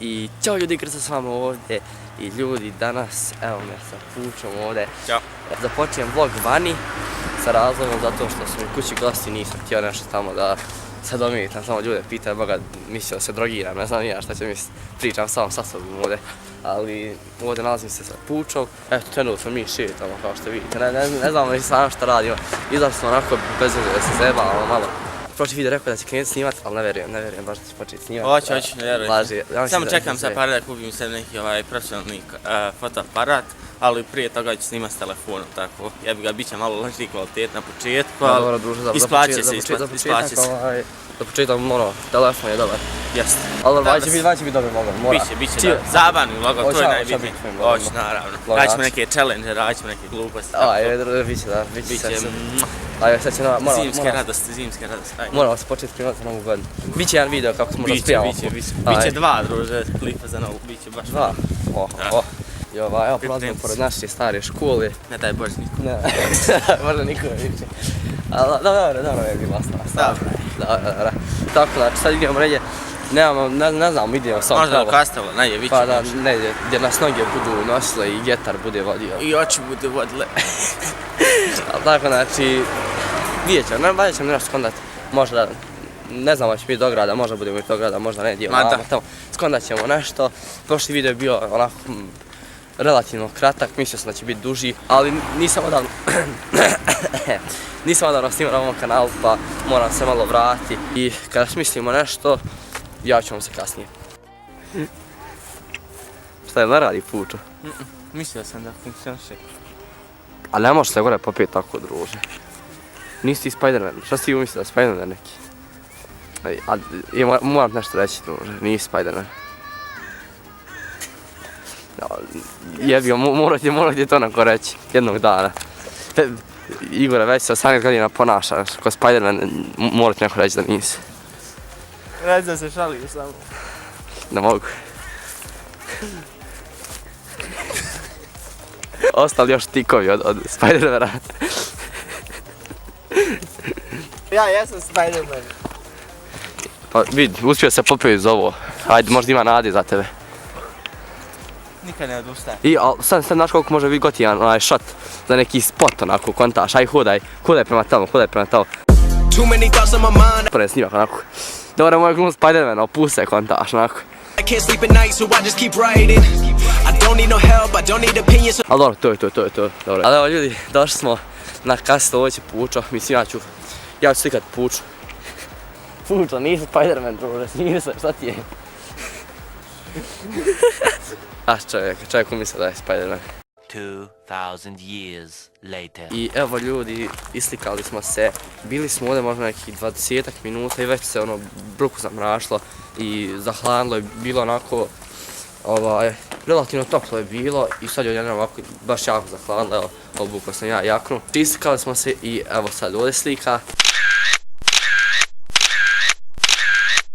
I ćao ljudi, Krsto s vama ovdje. I ljudi, danas, evo me sa Pučom ovdje. Ćao. Započinjem vlog vani sa razlogom zato što sam u kući gosti, nisam htio nešto tamo da se domiritam, samo ljude pitaju, boga mislio da se drogiram, ne znam ja šta će misliti, pričam sam sa sobom ovdje. Ali ovdje nalazim se sa Pučom, eto trenutno smo mi šetamo kao što vidite, ne znamo ni sam šta radimo, izašli smo onako bez veze da se zajebavamo malo. Prošli video rekao da će krenuti snimat, ali ne vjerujem baš da će početi snimat. Hoću, ne vjerujem. Samo čekam sad par da kupim se neki profesionalni fotoaparat, ali prije toga ću snimat s telefonom, tako. Jebi ga, bit će malo lošiji kvalitet na početku, ali isplaće se. Za početak, telefon je dobar. Jeste. Ali će biti dobar vlog, mora. Biće da. Zabavni vlog, to je najbitnije. Hoću, naravno. Radit ćemo neke challenge, radit ćemo neke gluposti. Biće sve. Ajde, sad će zimske radosti. Moramo se početi primati za novu godinu. Biće jedan video kako smo rasprijavamo. Biće dva, druže, klipa za novu, biće baš. Dva? I evo prolazimo pored naše stare škole. Ne daj Bože niko. Ne, možda niko ne više. Ali dobro je bilo stara. Dobro. Tako, znači sad idemo negdje, ne znam, idemo samo možda u Kastavu, negdje, viće. Pa da, negdje, gdje nas noge budu nosile i getar bude vodio. I oči budu vodile. Ali tako, znači, vidjet ćemo, valjda ćemo nešto skondati, možda, ne znam, će biti do grada, možda budemo i do grada, možda ne dio vamo tamo, skondat ćemo nešto. Prošli video je bio onako relativno kratak, mislio sam da će biti duži, ali nisam odavno snimao na ovom kanalu, pa moram se malo vratiti i kada smislimo nešto, ja ću vam se kasnije. Šta je, ne radi Pučo? Mislio sam da funkcioniše. Ali ne možeš se gore popijeti tako, druže. Nisi ti Spider-Man, šta si ti umislio da Spider-Man neki? Moram nešto reći, druže, nisi Spider-Man. Jebio, morat je to neko reći, jednog dana. Igore, već se 18 godina ponašaš, ko Spider-Man, morat neko reći da nisi. Reći da se šalio samo. Ne mogu. Ostali još tikovi od Spider-Mana. Ja jesam Spider-Man. Pa vidi, uspio se popiti za ovo. Ajde, možda ima nade za tebe. Nikad ne odustaje. Ali sad znaš koliko može biti goti jedan shot za neki spot onako, kontaš, aj hodaj prema tamo. Prve snimak onako. Dobro, moj glum Spider-Man, opuste kontaš onako. Ali dobro, to je dobro. Ali evo ljudi, došli smo na kastu, ovo će Pučo, mislim ja ću slikat Puču. Pučo, nisi Spider-Man, druže, smiri se, šta ti je? Čovjek umisle da je Spider-Man. 2000 years later. I evo ljudi, islikali smo se, bili smo ovdje možda nekih 20 minuta i već se bruku zamrašilo i zahladilo je, bilo onako, relativno toplo je bilo i sad je odjednom ovako baš jako zahladilo, evo, obukao sam ja jaknu. Islikali smo se i evo sad ovdje slika.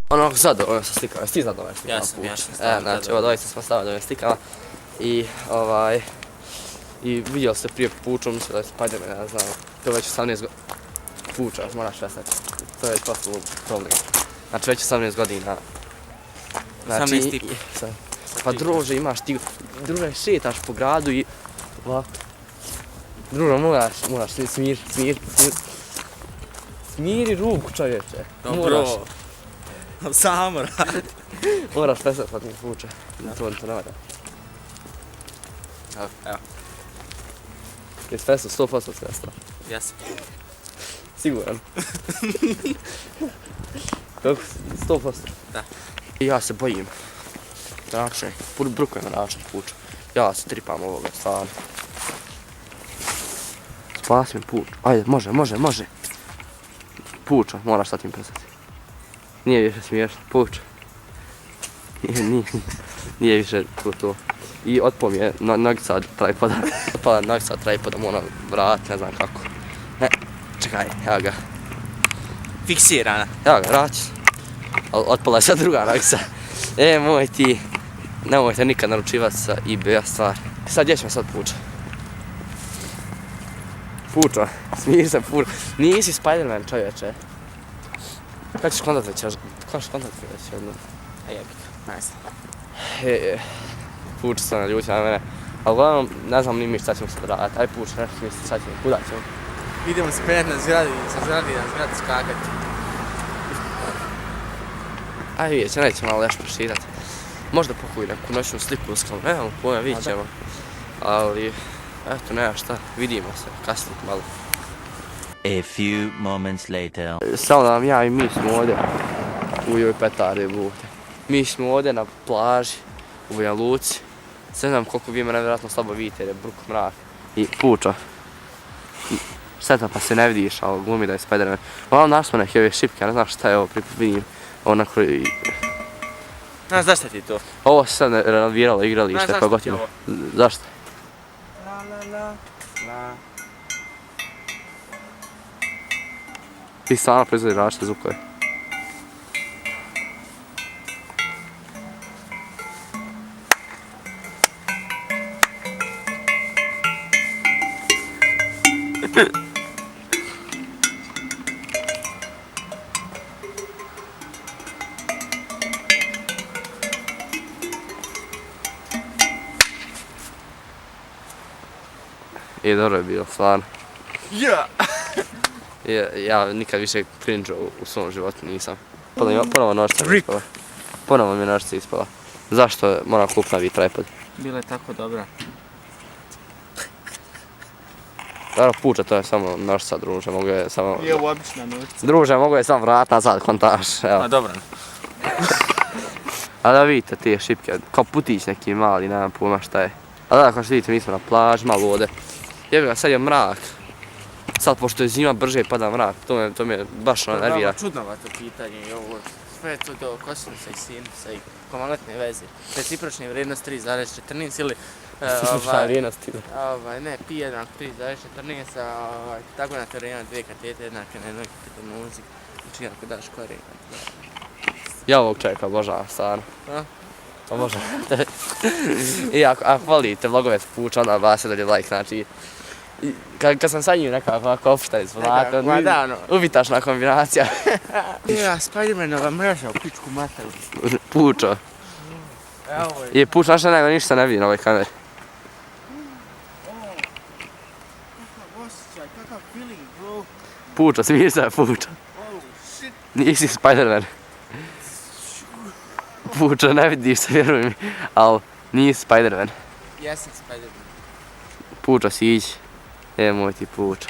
Onako zadovoljno sa slikama, jesi ti zadovoljno slikama? Ja sam znači, evo doista smo stavili ovim slikama i vidjeli ste prije Puču, mislio da je Spider-Man, ja znam, to je već 18 godina. Puča, moraš vesati, to je već poslu problem. Znači već 18 godina. 18 tip. Pa druže, imaš ti, druže, šetaš po gradu i ovako. Druže, moraš smiri ruku, čovječe. Dobro. Samo radi. Moraš pesat pa mi Puča, to ne vada. Evo. Jesi pesao 100% svesta? Jesam. Siguran? Kako? 100%? Da. I ja se bojim. Mračne, bruko je mračne Puča. Ja se tripam ovoga, stvarno. Spasi mi Puča, ajde, može. Puča, moraš sad tim pesati. Nije više smiješno, Puča. Nije više to. I otpao mi je nogica od tripoda. Otpala nogica od tripoda, moram vratiti, ne znam kako. Čekaj, evo ga. Fiksirana. Evo ga, vrati se. Ali otpala je sad druga nogica. Moj ti, nemojte nikad naručivati sa eBay-a stvar. Sad gdje ćemo sad Puča? Puča, smiri se Puča. Nisi Spider-Man, čovječe. Kada ćeš kontakt već jednom? A jebika, nice. Puč se naljuti na mene. Ali uglavnom, ne znam ni mi šta ćemo sad raditi. Aj Puč, nešto misli šta ćemo, kuda ćemo? Idemo se penjati na zgradi, sa zgradi na zgradi skakati. Aj vidjet će, neće malo nešto proširati. Možda pokuji neku noćnu sliku uskoro, nemam pojma, vidjet ćemo. Ali, eto, nema šta, vidimo se, kasnije malo. A few moments later. Samo da vam ja i mi smo ovdje u ovoj petarde bukte. Mi smo ovdje na plaži u Banja Luci. Sve znam koliko vi me nevjerojatno slabo vidite jer je bruk mrak i puča. Šteta pa se ne vidiš, ali glumi da je Spider-Man. Uglavnom našli smo neke ove šipke, ja ne znam šta je ovo, vidim onako i... Znaš zašto ti to? Ovo se sad renoviralo igralište, Znaš pa zašto ti gotovo. ovo? Zašto? La. Ti stvarno proizvodi različite zvukove. I dobro je bilo, stvarno. Ja nikad više cringe u svom životu nisam. Ponovo noćica mi ispala. Ponovo mi je noćica ispala. Zašto moram kupiti novi tripod? Bila je tako dobra. Dobro, Puča, to je samo noćica, druže, mogu je samo... Je ovo obična noćica. Druže, mogu je samo vrat nazad, kontaž, evo. Ma dobro. A da vidite te šipke, kao putić neki mali, nemam pojma šta je. A da, kao što vidite, mi smo na plaži, malo vode. Jebi ga, sad je mrak. Sad, pošto je zima, brže pada mrak, to me baš nervira. To je čudnovato pitanje i ovo. Sve je to do kosinusa i sinusa i komaletne veze. Recipročne vrijednost 3,14 ili... Šta je vrijednost? Ne, pi jednak 3,14, tako na teorema dvije katete jednake na jednoj hipotenuzi. Znači ako daš korijen. Ja ovog čovjeka obožavam, stvarno. A? Obožavam te. I ako volite vlogove s Puča, onda vas je dalje like, znači... Kad sam sa njim nekako ovako opštali smo, znate, ubitašna kombinacija. Ja, Spider-Manova mreža u pičku materu. Pučo. Evo je. Je Puč, znaš nego ništa ne vidi na ovoj kameri. Kakav osjećaj, kakav feeling, bro. Pučo, smiješ se Pučo. Oh, shit. Nisi Spider-Man. Pučo, ne vidiš se, vjeruj mi, ali nisi Spider-Man. Jesam Spider-Man. Pučo, siđi. Moj ti Pučo.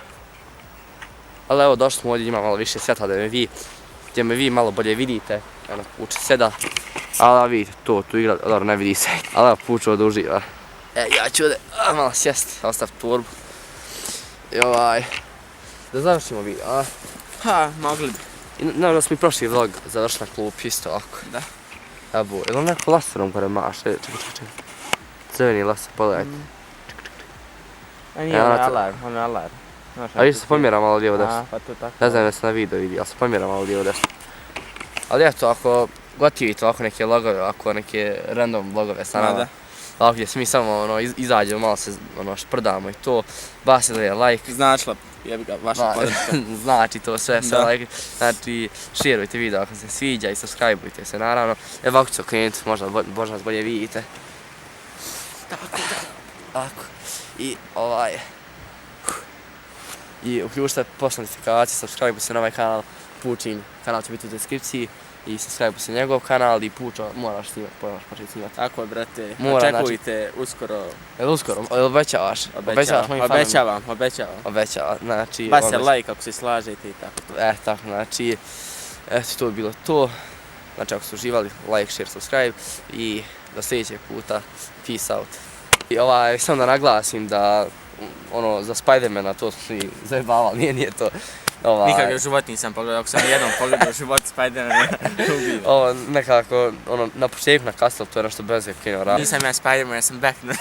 Ali evo, došli smo ovdje, ima malo više svjetla gdje me vi malo bolje vidite. Evo, Pučo seda. Ali vidite, tu igra, dobro, ne vidi se. Ali evo, Pučo ovdje uživa. Ja ću ovdje malo sjesti, ostaviti torbu. I da završimo video, a? Ha, mogli bi. Naravno da smo i prošli vlog završili na klupi, isto ovako. Da. Evo, je li neko laserom gore maše? Čekaj. Crveni laser, pogledajte. A nije ono alarm, ono alarm. A viš se pomjera malo lijevo desno. Pa to tako. Ne znam da se na video vidi, ali se pomjera malo lijevo desno. Ali eto, ako gotivite ovako neke vlogove, ovako neke random vlogove sa nama. Ovako gdje se mi samo izađemo, malo se šprdamo i to. Bacite da je like. Značila, jebi ga, vaša podrška. Znači to sve like. Znači, širujte video ako se sviđa i subscribeujte se naravno. Evo ovako ću okrenuti, možda nas bolje vidite. Tako da. Ovako. I uključite post notifikacije, subscribe se na ovaj kanal, Pučin kanal će biti u deskripciji i subscribe se na njegov kanal i Pučo moraš snimati, moraš početi snimati. Tako je, brate, očekujte uskoro. Jel uskoro? Jel obećavaš? Obećava, znači... Bacite like ako se slažete i tako. Tako, znači, eto to bi bilo to. Znači ako ste uživali, like, share, subscribe i do sljedećeg puta, peace out. I samo da naglasim da za Spider-mana to su svi zajebavali, nije to. Nikad ga u životu nisam pogledao, ako sam jednom pogledao u životu Spider-mana, ubio. Ovo nekako, na početku na Castle, to je nešto bez kino radi. Nisam ja Spider-Man, ja sam Batman.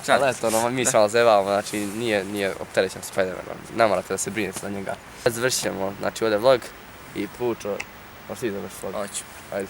Ali eto, mi se malo zajebavamo, znači nije opterećen Spider-Man, ne morate da se brinete za njega. Završit ćemo, znači ovdje vlog i Pučo, možeš ti završiti vlog? Hoću. Ajde.